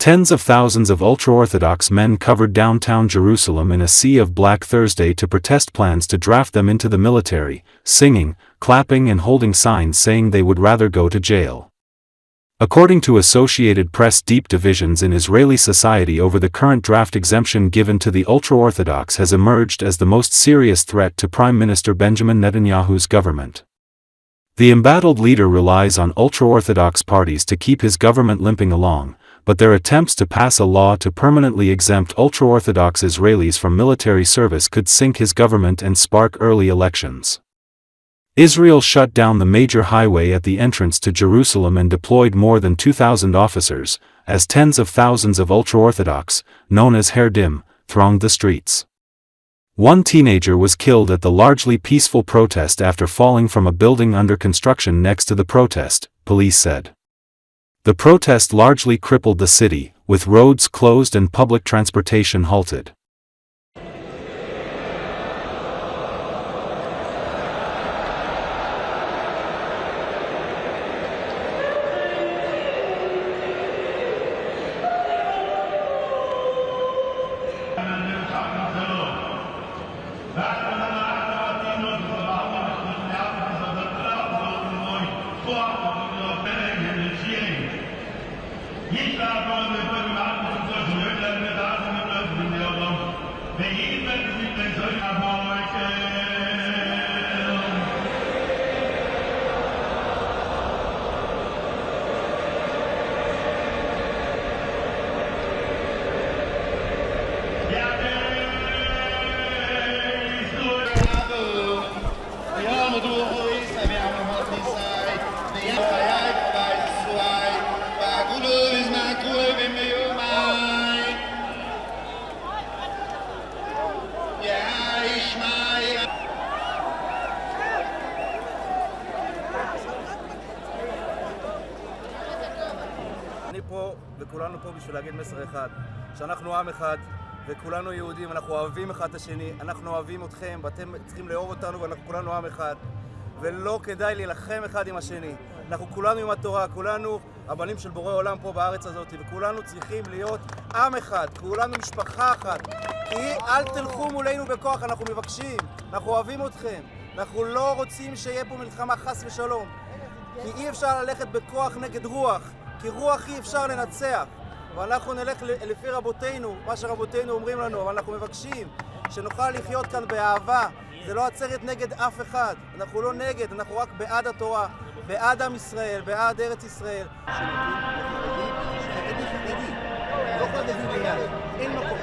Tens of thousands of ultra-Orthodox men covered downtown Jerusalem in a sea of black Thursday to protest plans to draft them into the military, singing, clapping and holding signs saying they would rather go to jail. According to Associated Press, deep divisions in Israeli society over the current draft exemption given to the ultra-Orthodox has emerged as the most serious threat to Prime Minister Benjamin Netanyahu's government. The embattled leader relies on ultra-Orthodox parties to keep his government limping along, but their attempts to pass a law to permanently exempt ultra-Orthodox Israelis from military service could sink his government and spark early elections. Israel shut down the major highway at the entrance to Jerusalem and deployed more than 2,000 officers, as tens of thousands of ultra-Orthodox, known as haredim, thronged the streets. One teenager was killed at the largely peaceful protest after falling from a building under construction next to the protest, police said. The protest largely crippled the city, with roads closed and public transportation halted. אני פה וכולנו פה בשביל להגיד מסר אחד, שאנחנו עם אחד וכולנו יהודים, אנחנו אוהבים אחד את השני, אנחנו אוהבים אתכם ואתם צריכים לאהוב אותנו ואנחנו כולנו עם אחד ולא כדאי להילחם אחד עם השני. אנחנו כולנו עם התורה, כולנו הבנים של בורא עולם פה בארץ הזאת וכולנו צריכים להיות עם אחד, כולנו משפחה אחת. אל תלכו מולנו בכוח, אנחנו מבקשים, אנחנו אוהבים אתכם, אנחנו לא רוצים שיהיה פה מלחמה חס ושלום, כי אי אפשר ללכת בכוח נגד רוח, כי רוח אי אפשר לנצח, ואנחנו נלך לפי רבותינו, מה שרבותינו אומרים לנו, אבל אנחנו מבקשים שנוכל לחיות כאן באהבה. זה לא עצרת נגד אף אחד, אנחנו לא נגד, אנחנו רק בעד התורה, בעד עם ישראל, בעד ארץ ישראל. לא חרדים ליד, אין מקום,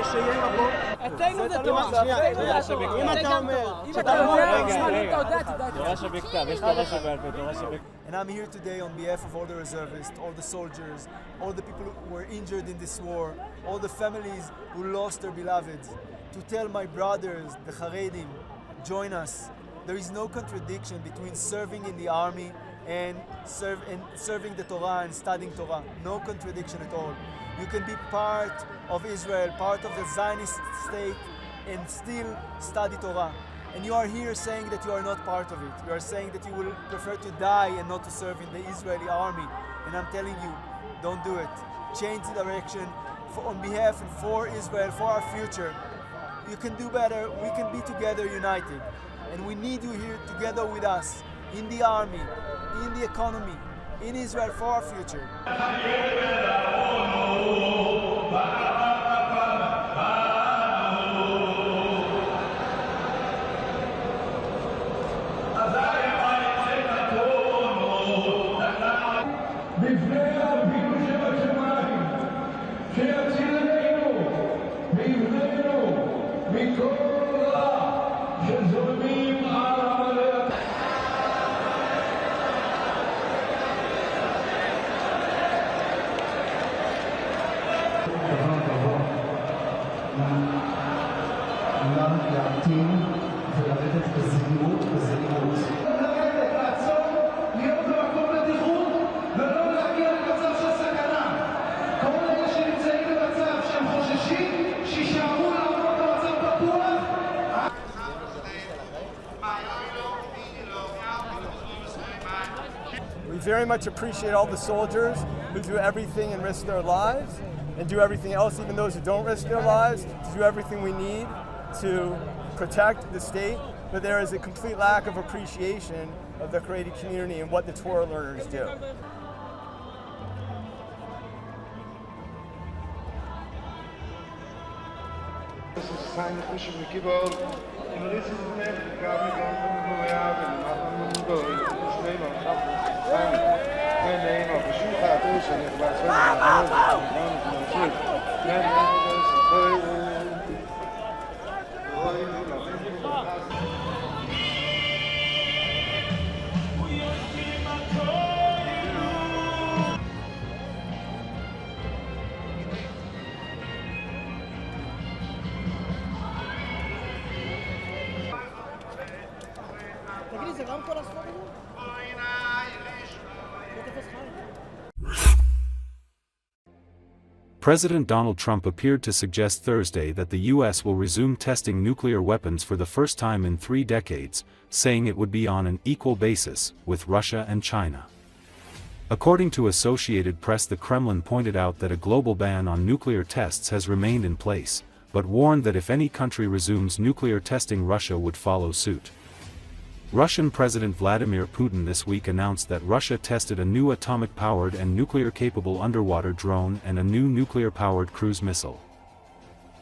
כשיהיה מקום. אצלנו זה תורה, אם אתה אומר, תורה שבכתב, יש תורה שבעל פה, תורה שבכתב. And I'm here today on behalf of all the reservists, all the soldiers, all the people who were injured in this war, all the families who lost their beloveds, to tell my brothers, the haredim, join us. There is no contradiction between serving in the army and serving the Torah and studying Torah. No contradiction at all. You can be part of Israel, part of the Zionist state, and still study Torah. And you are here saying that you are not part of it. You are saying that you will prefer to die and not to serve in the Israeli army. And I'm telling you, don't do it. Change the direction on behalf and for Israel, for our future. You can do better. We can be together united. And we need you here together with us, in the army, in the economy, in Israel for our future. להמתין ולרדת בזהירות. לרדת, לעצור, להיות במקום בטיחות ולא להגיע למצב של סכנה. כל אלה שנמצאים במצב שהם חוששים, שישארו לעמוד במצב פתוח We very much appreciate all the soldiers who do everything and risk their lives, and do everything else, even those who don't risk their lives, to do everything we need to protect the state. But there is a complete lack of appreciation of the Haredi community and what the Torah learners do. Das ist seine frische Mikibol. In Risse ist nicht, ich habe mich auch von der Jahre, und machen wir nur durch. Das ist nicht mehr, das ist sein. Wenn der immer versucht hat, ist, und ich weiß, wenn er nach Hause kommt, dann ist er zurück. Wenn er das ist, תגיד לי, זה רמקול הספור הזה? לא תופס חיים. President Donald Trump appeared to suggest Thursday that the U.S. will resume testing nuclear weapons for the first time in 3 decades, saying it would be on an equal basis with Russia and China. According to Associated Press, the Kremlin pointed out that a global ban on nuclear tests has remained in place, but warned that if any country resumes nuclear testing, Russia would follow suit. Russian President Vladimir Putin this week announced that Russia tested a new atomic-powered and nuclear-capable underwater drone and a new nuclear-powered cruise missile.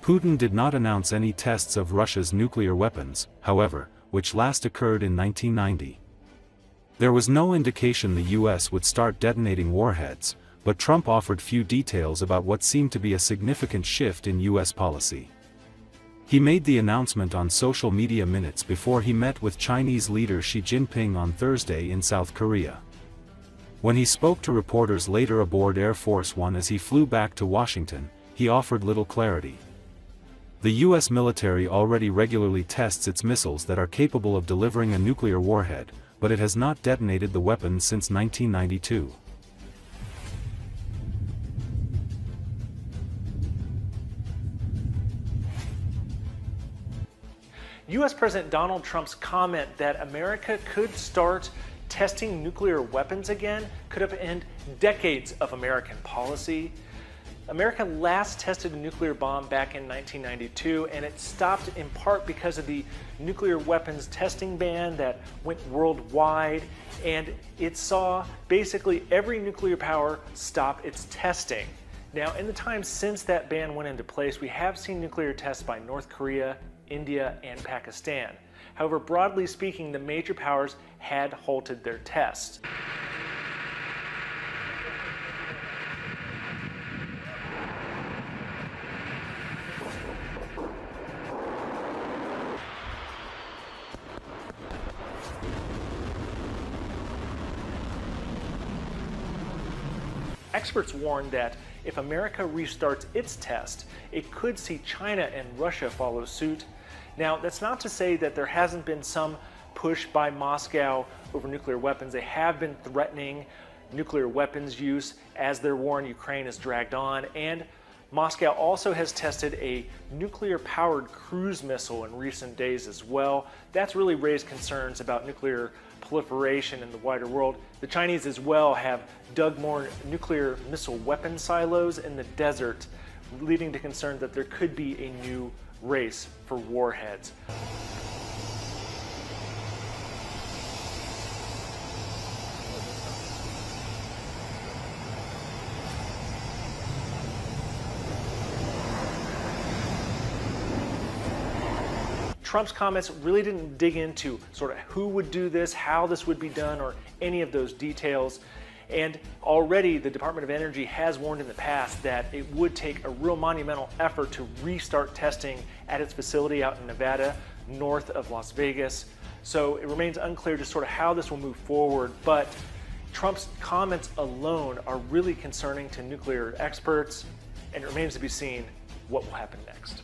Putin did not announce any tests of Russia's nuclear weapons, however, which last occurred in 1990. There was no indication the U.S. would start detonating warheads, but Trump offered few details about what seemed to be a significant shift in U.S. policy. He made the announcement on social media minutes before he met with Chinese leader Xi Jinping on Thursday in South Korea. When he spoke to reporters later aboard Air Force One as he flew back to Washington, he offered little clarity. The U.S. military already regularly tests its missiles that are capable of delivering a nuclear warhead, but it has not detonated the weapons since 1992. U.S. President Donald Trump's comment that America could start testing nuclear weapons again could have ended decades of American policy. America last tested a nuclear bomb back in 1992, and it stopped in part because of the nuclear weapons testing ban that went worldwide, and it saw basically every nuclear power stop its testing. Now, in the time since that ban went into place, we have seen nuclear tests by North Korea, India, and Pakistan. However, broadly speaking, the major powers had halted their tests. Experts warn that if America restarts its test, it could see China and Russia follow suit. Now, that's not to say that there hasn't been some push by Moscow over nuclear weapons. They have been threatening nuclear weapons use as their war in Ukraine has dragged on, and Moscow also has tested a nuclear-powered cruise missile in recent days as well. That's really raised concerns about nuclear proliferation in the wider world. The Chinese as well have dug more nuclear missile weapon silos in the desert, leading to concern that there could be a new race for warheads. Trump's comments really didn't dig into sort of who would do this, how this would be done, or any of those details. And already the Department of Energy has warned in the past that it would take a real monumental effort to restart testing at its facility out in Nevada, north of Las Vegas. So it remains unclear just sort of how this will move forward, but Trump's comments alone are really concerning to nuclear experts, and it remains to be seen what will happen next.